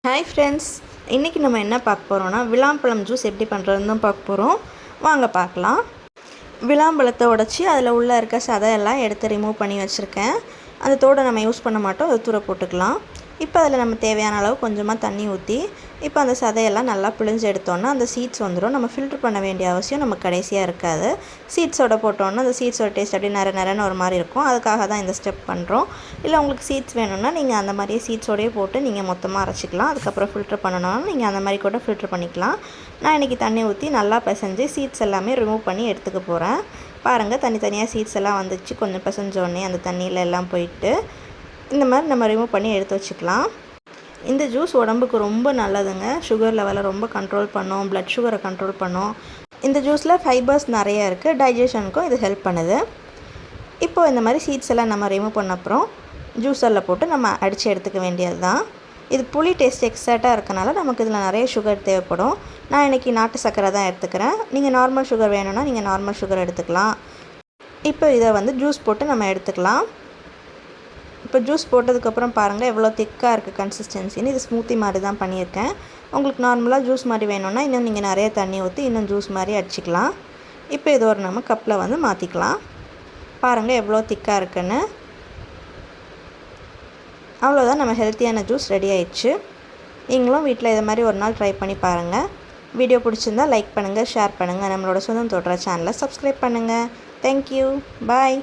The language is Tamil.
ஹாய் ஃப்ரெண்ட்ஸ், இன்றைக்கி நம்ம என்ன பார்க்க போகிறோன்னா விளாம்பழம் ஜூஸ் எப்படி பண்ணுறதுன்னு தான் பார்க்க போகிறோம். வாங்க பார்க்கலாம். விளாம்பழத்தை உடச்சி அதில் உள்ளே இருக்க சதையெல்லாம் எடுத்து ரிமூவ் பண்ணி வச்சுருக்கேன். அந்த தோடை நம்ம யூஸ் பண்ண மாட்டோம், அதை தூர போட்டுக்கலாம். இப்போ அதில் நம்ம தேவையான அளவு கொஞ்சமாக தண்ணி ஊற்றி இப்போ அந்த சதையெல்லாம் நல்லா பிழிஞ்சு எடுத்தோன்னா அந்த சீட்ஸ் வந்துடும். நம்ம ஃபில்ட்ரு பண்ண வேண்டிய அவசியம் நமக்கு கடைசியாக இருக்காது. சீட்ஸோட போட்டோன்னா அந்த சீட்ஸோட டேஸ்ட் அப்படியே நிறன்னு ஒரு மாதிரி இருக்கும். அதுக்காக தான் இந்த ஸ்டெப் பண்ணுறோம். இல்லை உங்களுக்கு சீட்ஸ் வேணும்னா நீங்கள் அந்த மாதிரியே சீட்ஸோடையே போட்டு நீங்கள் மொத்தமாக அரைச்சிக்கலாம். அதுக்கப்புறம் ஃபில்ட்ரு பண்ணணும்னா நீங்கள் அந்த மாதிரி கூட ஃபில்ட்ரு பண்ணிக்கலாம். நான் இன்றைக்கி தண்ணி ஊற்றி நல்லா பிசைஞ்சு சீட்ஸ் எல்லாமே ரிமூவ் பண்ணி எடுத்துக்க போகிறேன். பாருங்கள், தனித்தனியாக சீட்ஸ் எல்லாம் வந்துச்சு. கொஞ்சம் பிசைஞ்சோடனே அந்த தண்ணியில் எல்லாம் போயிட்டு இந்த மாதிரி நம்ம ரிமூவ் பண்ணி எடுத்து வச்சுக்கலாம். இந்த ஜூஸ் உடம்புக்கு ரொம்ப நல்லதுங்க. சுகர் லெவலை ரொம்ப கண்ட்ரோல் பண்ணும், ப்ளட் சுகரை கண்ட்ரோல் பண்ணும். இந்த ஜூஸில் ஃபைபர்ஸ் நிறையா இருக்குது, டைஜஷனுக்கும் இது ஹெல்ப் பண்ணுது. இப்போது இந்த மாதிரி சீட்ஸ் எல்லாம் நம்ம ரிமூவ் பண்ண அப்புறம் ஜூஸரில் போட்டு நம்ம அடித்து எடுத்துக்க வேண்டியது தான். இது புளி டேஸ்ட் எக்ஸாக்டாக இருக்கனால நமக்கு இதில் நிறைய சுகர் தேவைப்படும். நான் இன்றைக்கி நாட்டு சர்க்கரை தான் எடுத்துக்கிறேன். நீங்கள் நார்மல் சுகர் வேணும்னா நீங்கள் நார்மல் சுகர் எடுத்துக்கலாம். இப்போ இதை ஜூஸ் போட்டு நம்ம எடுத்துக்கலாம். இப்போ ஜூஸ் போட்டதுக்கப்புறம் பாருங்கள் எவ்வளோ திக்காக இருக்குது கன்சிஸ்டன்சின்னு. இது ஸ்மூத்தி மாதிரி தான் பண்ணியிருக்கேன். உங்களுக்கு நார்மலாக ஜூஸ் மாதிரி வேணும்னா இன்னும் நீங்கள் நிறைய தண்ணி ஊற்றி இன்னும் ஜூஸ் மாதிரி அடிச்சிக்கலாம். இப்போ இது ஒரு நம்ம கப்பில் மாற்றிக்கலாம். பாருங்கள் எவ்வளோ திக்காக இருக்குன்னு. அவ்வளோதான், நம்ம ஹெல்த்தியான ஜூஸ் ரெடி ஆயிடுச்சு. நீங்களும் வீட்டில் இதை மாதிரி ஒரு நாள் ட்ரை பண்ணி பாருங்கள். வீடியோ பிடிச்சிருந்தால் லைக் பண்ணுங்கள், ஷேர் பண்ணுங்கள். நம்மளோட சொந்தம் தோற்ற சேனலை சப்ஸ்கிரைப் பண்ணுங்கள். தேங்க்யூ, பாய்.